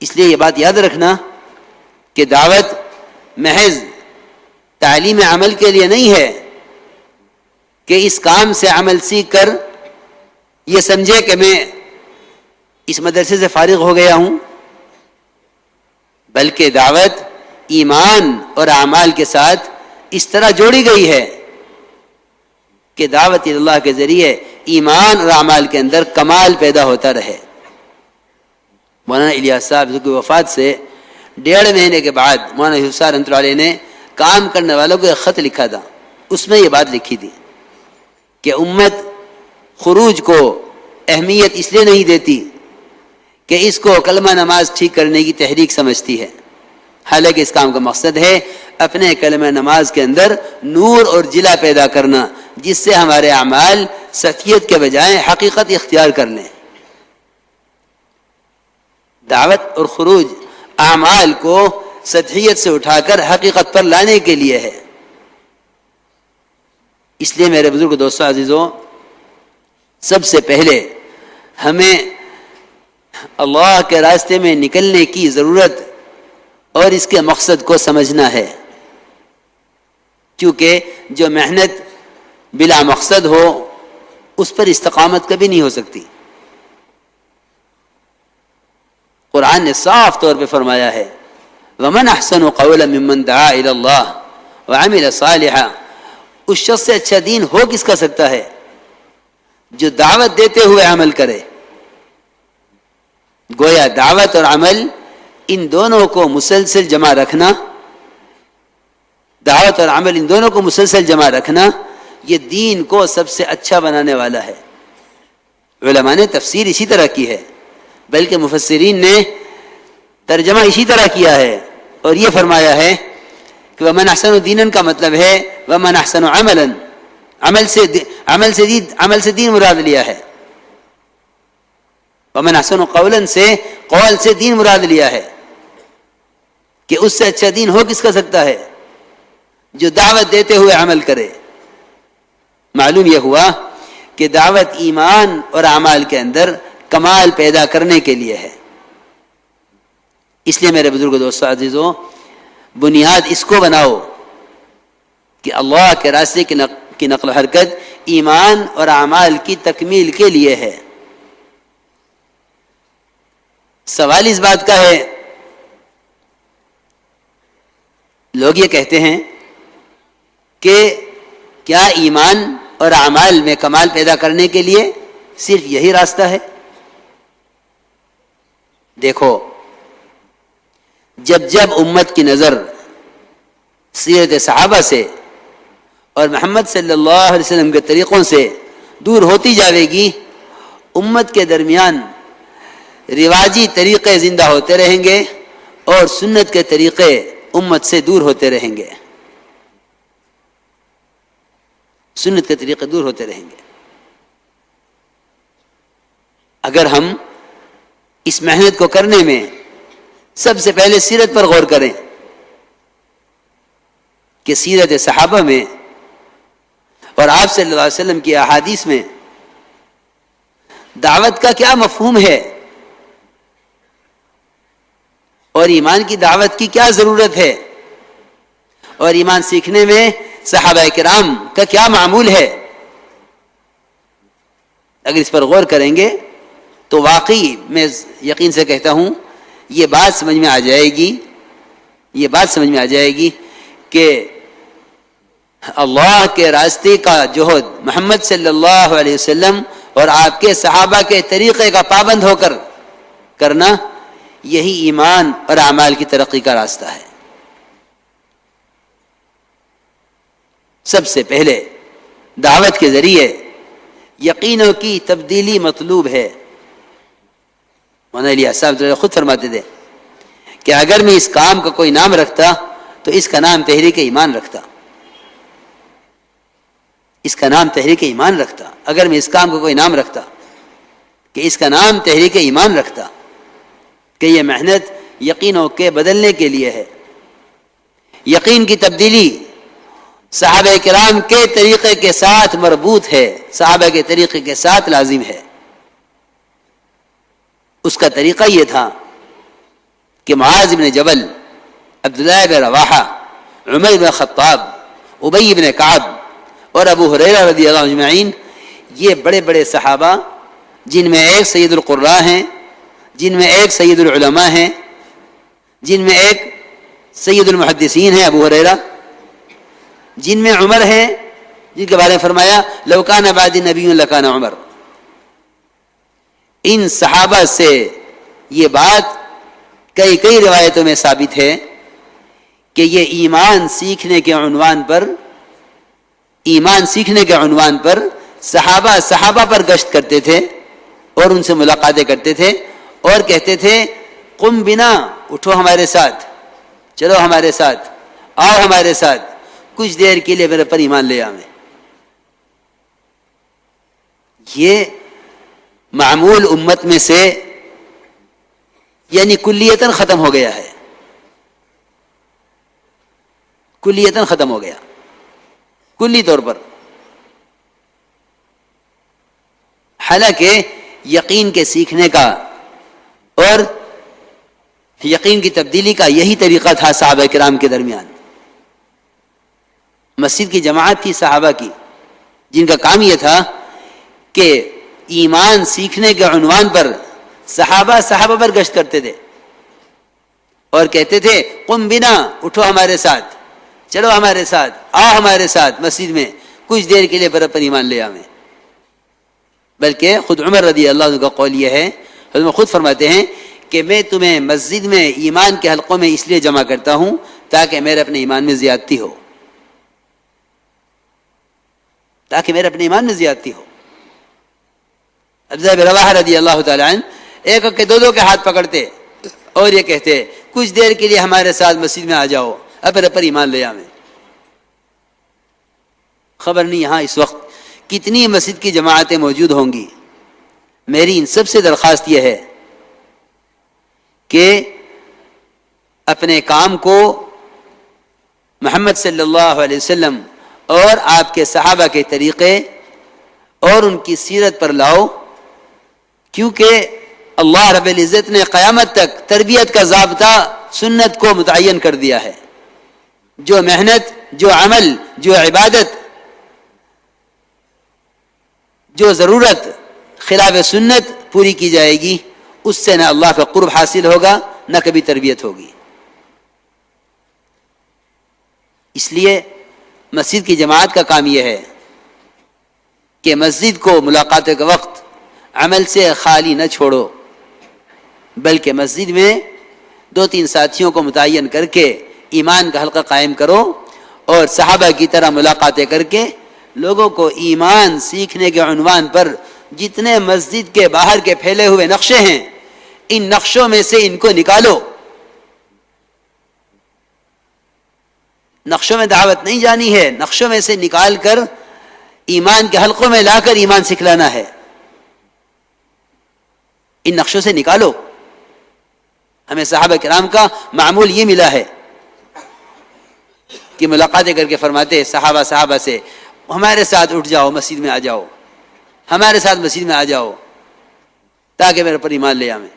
اس لیے یہ بات یاد رکھنا کہ دعوت محض تعلیم عمل کے لیے نہیں ہے کہ اس کام سے عمل سیکھ کر یہ سمجھے کہ میں اس مدرسے سے فارغ ہو گیا ہوں، بلکہ دعوت ایمان اور اعمال کے ساتھ اس طرح جوڑی گئی ہے کہ دعوت اللہ کے ذریعے ایمان اور اعمال کے اندر کمال پیدا ہوتا رہے۔ مولانا الیاس صاحب کی وفات سے 1.5 مہینے کے بعد مولانا یوسف صاحب رحمۃ اللہ علیہ نے کام کرنے والوں کو ایک خط لکھا تھا، اس میں یہ بات لکھی تھی کہ امت خروج کو اہمیت اس لیے نہیں دیتی کہ اس کو کلمہ نماز ٹھیک کرنے کی تحریک سمجھتی ہے، حالانکہ اس کام کا مقصد ہے اپنے کلمہ نماز کے اندر نور اور جلا پیدا کرنا، جس سے ہمارے اعمال سطحیت کے بجائے حقیقت اختیار کر لیں۔ دعوت اور خروج اعمال کو سطحیت سے اٹھا کر حقیقت پر لانے کے لیے ہے۔ اس لیے میرے بزرگ دوستو عزیزوں، سب سے پہلے ہمیں اللہ کے راستے میں نکلنے کی ضرورت اور اس کے مقصد کو سمجھنا ہے، کیونکہ جو محنت بلا مقصد ہو اس پر استقامت کبھی نہیں ہو سکتی۔ قرآن نے صاف طور پہ فرمایا ہے وَمَنْ أَحْسَنُ قَوْلًا مِّمَّنْ دَعَا إِلَى اللَّهِ وَعَمِلَ صَالِحًا، اس شخص سے اچھا دین ہو کس کا سکتا ہے جو دعوت دیتے ہوئے عمل کرے۔ گویا دعوت اور عمل ان دونوں کو مسلسل جمع رکھنا، دعوت اور عمل ان دونوں کو مسلسل جمع رکھنا یہ دین کو سب سے اچھا بنانے والا ہے۔ علماء نے تفسیر اسی طرح کی ہے، بلکہ مفسرین نے ترجمہ اسی طرح کیا ہے اور یہ فرمایا ہے کہ وَمَنْ أَحْسَنُ دِينًا کا مطلب ہے وَمَنْ أَحْسَنُ عَمَلًا، عمل سے دین مراد لیا ہے۔ وَمَنْ أَحْسَنُ قَوْلًا سے قول سے دین مراد لیا ہے کہ اس سے اچھا دین ہو کس کا سکتا ہے جو دعوت دیتے ہوئے عمل کرے۔ معلوم یہ ہوا کہ دعوت ایمان اور اعمال کے اندر کمال پیدا کرنے کے لیے ہے۔ اس لیے میرے بزرگ دوستو عزیزوں، بنیاد اس کو بناؤ کہ اللہ کے راستے کی نقل و حرکت ایمان اور اعمال کی تکمیل کے لیے ہے۔ سوال اس بات کا ہے، لوگ یہ کہتے ہیں کہ کیا ایمان اور اعمال میں کمال پیدا کرنے کے لیے صرف یہی راستہ ہے؟ دیکھو، جب امت کی نظر سیرت صحابہ سے اور محمد صلی اللہ علیہ وسلم کے طریقوں سے دور ہوتی جاوے گی، امت کے درمیان رواجی طریقے زندہ ہوتے رہیں گے اور سنت کے طریقے امت سے دور ہوتے رہیں گے، سنت کے طریقے دور ہوتے رہیں گے۔ اگر ہم اس محنت کو کرنے میں سب سے پہلے سیرت پر غور کریں کہ سیرت صحابہ میں اور آپ صلی اللہ علیہ وسلم کی احادیث میں دعوت کا کیا مفہوم ہے اور ایمان کی دعوت کی کیا ضرورت ہے اور ایمان سیکھنے میں صحابہ کرام کا کیا معمول ہے، اگر اس پر غور کریں گے تو واقعی میں یقین سے کہتا ہوں یہ بات سمجھ میں آ جائے گی کہ اللہ کے راستے کا جہد محمد صلی اللہ علیہ وسلم اور آپ کے صحابہ کے طریقے کا پابند ہو کر کرنا یہی ایمان اور اعمال کی ترقی کا راستہ ہے۔ سب سے پہلے دعوت کے ذریعے یقینوں کی تبدیلی مطلوب ہے۔ مولانا الیاس صاحب خود فرماتے تھے کہ اگر میں اس کام کا کوئی نام رکھتا تو اس کا نام تحریک ایمان رکھتا، اس کا نام تحریک ایمان رکھتا۔ اگر میں اس کام کو کوئی نام رکھتا کہ اس کا نام تحریک ایمان رکھتا، کہ یہ محنت یقینوں کے بدلنے کے لیے ہے۔ یقین کی تبدیلی صحابہ کرام کے طریقے کے ساتھ مربوط ہے، صحابہ کے طریقے کے ساتھ لازم ہے۔ اس کا طریقہ یہ تھا کہ معاذ بن جبل، عبداللہ بن رواحہ، عمر بن خطاب، ابی بن کعب اور ابو ہریرہ رضی اللہ عنہ اجمعین، یہ بڑے بڑے صحابہ جن میں ایک سید القراء ہیں، جن میں ایک سید العلماء ہیں، جن میں ایک سید المحدثین ہیں ابو ہریرہ، جن میں عمر ہیں جن کے بارے میں فرمایا لو کان بعد نبی لکان عمر. ان صحابہ سے یہ بات کئی روایتوں میں ثابت ہے کہ یہ ایمان سیکھنے کے عنوان پر صحابہ پر گشت کرتے تھے اور ان سے ملاقاتیں کرتے تھے اور کہتے تھے قم بنا، اٹھو ہمارے ساتھ، چلو ہمارے ساتھ، آؤ ہمارے ساتھ، کچھ دیر کے لیے میرے پر ایمان لے آویں. یہ معمول امت میں سے یعنی کلیتاً ختم ہو گیا ہے، کلیتاً ختم ہو گیا، کلی طور پر. حالانکہ یقین کے سیکھنے کا اور یقین کی تبدیلی کا یہی طریقہ تھا صحابہ کرام کے درمیان. مسجد کی جماعت تھی صحابہ کی، جن کا کام یہ تھا کہ ایمان سیکھنے کے عنوان پر صحابہ پر گشت کرتے تھے اور کہتے تھے قم بنا، اٹھو ہمارے ساتھ، چلو ہمارے ساتھ، آؤ ہمارے ساتھ مسجد میں، کچھ دیر کے لیے پر ایمان لے آویں. بلکہ خود عمر رضی اللہ عنہ کا قول یہ ہے، حضرت خود فرماتے ہیں کہ میں تمہیں مسجد میں ایمان کے حلقوں میں اس لیے جمع کرتا ہوں تاکہ میرے اپنے ایمان میں زیادتی ہو، عبداللہ بن رواحہ رضی اللہ تعالی عنہ ایک کے دو کے ہاتھ پکڑتے اور یہ کہتے کچھ دیر کے لیے ہمارے ساتھ مسجد میں آ جاؤ، پر ایمان لے آویں. خبر نہیں یہاں اس وقت کتنی مسجد کی جماعتیں موجود ہوں گی. میری ان سب سے درخواست یہ ہے کہ اپنے کام کو محمد صلی اللہ علیہ وسلم اور آپ کے صحابہ کے طریقے اور ان کی سیرت پر لاؤ، کیونکہ اللہ رب العزت نے قیامت تک تربیت کا ضابطہ سنت کو متعین کر دیا ہے. جو محنت، جو عمل، جو عبادت، جو ضرورت خلاف سنت پوری کی جائے گی، اس سے نہ اللہ کا قرب حاصل ہوگا نہ کبھی تربیت ہوگی. اس لیے مسجد کی جماعت کا کام یہ ہے کہ مسجد کو ملاقات کے وقت عمل سے خالی نہ چھوڑو، بلکہ مسجد میں 2-3 ساتھیوں کو متعین کر کے ایمان کا حلقہ قائم کرو اور صحابہ کی طرح ملاقاتیں کر کے لوگوں کو ایمان سیکھنے کے عنوان پر جتنے مسجد کے باہر کے پھیلے ہوئے نقشے ہیں، ان نقشوں میں سے ان کو نکالو. نقشوں میں دعوت نہیں جانی ہے، نقشوں میں سے نکال کر ایمان کے حلقوں میں لا کر ایمان سکھلانا ہے. ان نقشوں سے نکالو. ہمیں صحابہ کرام کا معمول یہ ملا ہے کہ ملاقاتیں کر کے فرماتے صحابہ سے ہمارے ساتھ اٹھ جاؤ، مسجد میں آ جاؤ، ہمارے ساتھ مسجد میں آ جاؤ تاکہ میرے پر ایمان لے آویں.